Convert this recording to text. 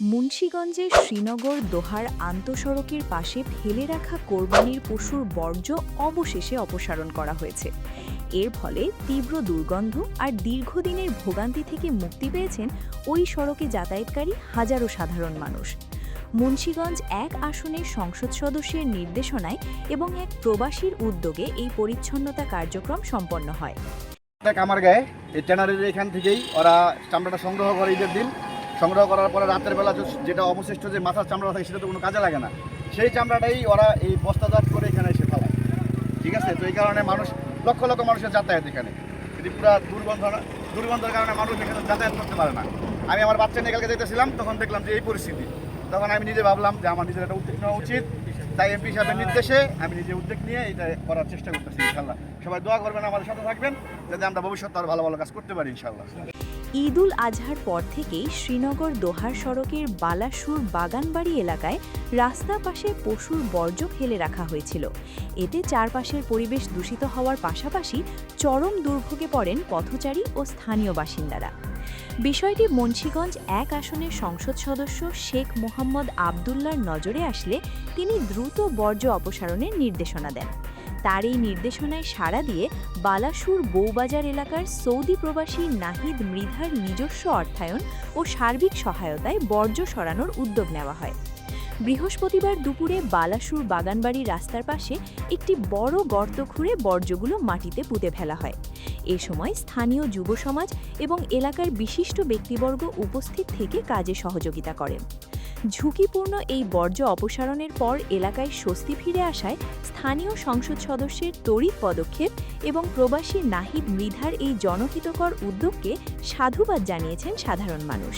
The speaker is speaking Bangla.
মুন্সিগঞ্জের শ্রীনগর দোহার আন্তঃসড়কের পাশে ফেলে রাখা কোরবানির পশুর বর্জ্য অবশেষে অপসারণ করা হয়েছে। এর ফলে তীব্র দুর্গন্ধ আর দীর্ঘদিনের ভোগান্তি থেকে মুক্তি পেয়েছেন ওই সড়কে যাতায়াতকারী হাজারো সাধারণ মানুষ। মুন্সিগঞ্জ ১ আসনের সংসদ সদস্যের নির্দেশনায় এবং এক প্রবাসীর উদ্যোগে এই পরিচ্ছন্নতা কার্যক্রম সম্পন্ন হয়। আমার গায়ে এই ট্যানারির এখান থেকেই ওরা চামড়াটা সংগ্রহ করে ঈদের দিন। সংগ্রহ করার পরে রাতের বেলা যেটা অবশিষ্ট যে মাথার চামড়া থাকে সেটা তো কোনো কাজে লাগে না, সেই চামড়াটাই ওরা এই বস্তাজাত করে এখানে এসে ফেলায়। ঠিক আছে, তো এই কারণে মানুষ লক্ষ লক্ষ মানুষের যাতায়াত এখানে, যদি পুরো দুর্গন্ধের কারণে মানুষ এখানে যাতায়াত করতে পারে না। আমি আমার বাচ্চা নিয়ে কালকে যেতেছিলাম, তখন দেখলাম যে এই পরিস্থিতি। তখন আমি নিজে ভাবলাম যে আমার নিজের একটা উদ্যোগ নেওয়া উচিত। তাই এমপি সাহেবের নির্দেশে আমি নিজে উদ্যোগ নিয়ে এটা করার চেষ্টা করতেছি। ইনশাল্লাহ সবাই দোয়া করবেন, আমাদের সাথে থাকবেন, যাতে আমরা ভবিষ্যতে আরও ভালো ভালো কাজ করতে পারি ইনশাল্লাহ। ঈদ উল আজহার পর থেকেই শ্রীনগর দোহার সড়কের বালাসুর বাগানবাড়ি এলাকায় রাস্তা পাশে পশুর বর্জ্য ফেলে রাখা হয়েছিল। এতে চারপাশের পরিবেশ দূষিত হওয়ার পাশাপাশি চরম দুর্ভোগে পড়েন পথচারী ও স্থানীয় বাসিন্দারা। বিষয়টি মুন্সিগঞ্জ ১ আসনের সংসদ সদস্য শেখ মোহাম্মদ আবদুল্লাহর নজরে আসলে তিনি দ্রুত বর্জ্য অপসারণের নির্দেশনা দেন। তার এই নির্দেশনায় সাড়া দিয়ে বালাসুর বৌবাজার এলাকার সৌদি প্রবাসী নাহিদ মৃধার নিজস্ব অর্থায়ন ও সার্বিক সহায়তায় বর্জ্য সরানোর উদ্যোগ নেওয়া হয়। বৃহস্পতিবার দুপুরে বালাসুর বাগানবাড়ি রাস্তার পাশে একটি বড় গর্ত খুঁড়ে বর্জ্যগুলো মাটিতে পুঁতে ফেলা হয়। এ সময় স্থানীয় যুব সমাজ এবং এলাকার বিশিষ্ট ব্যক্তিবর্গ উপস্থিত থেকে কাজে সহযোগিতা করেন। ঝুঁকিপূর্ণ এই বর্জ্য অপসারণের পর এলাকায় স্বস্তি ফিরে আসায় স্থানীয় সংসদ সদস্যের তড়িৎ পদক্ষেপ এবং প্রবাসী নাহিদ মৃধার এই জনহিতকর উদ্যোগকে সাধুবাদ জানিয়েছেন সাধারণ মানুষ।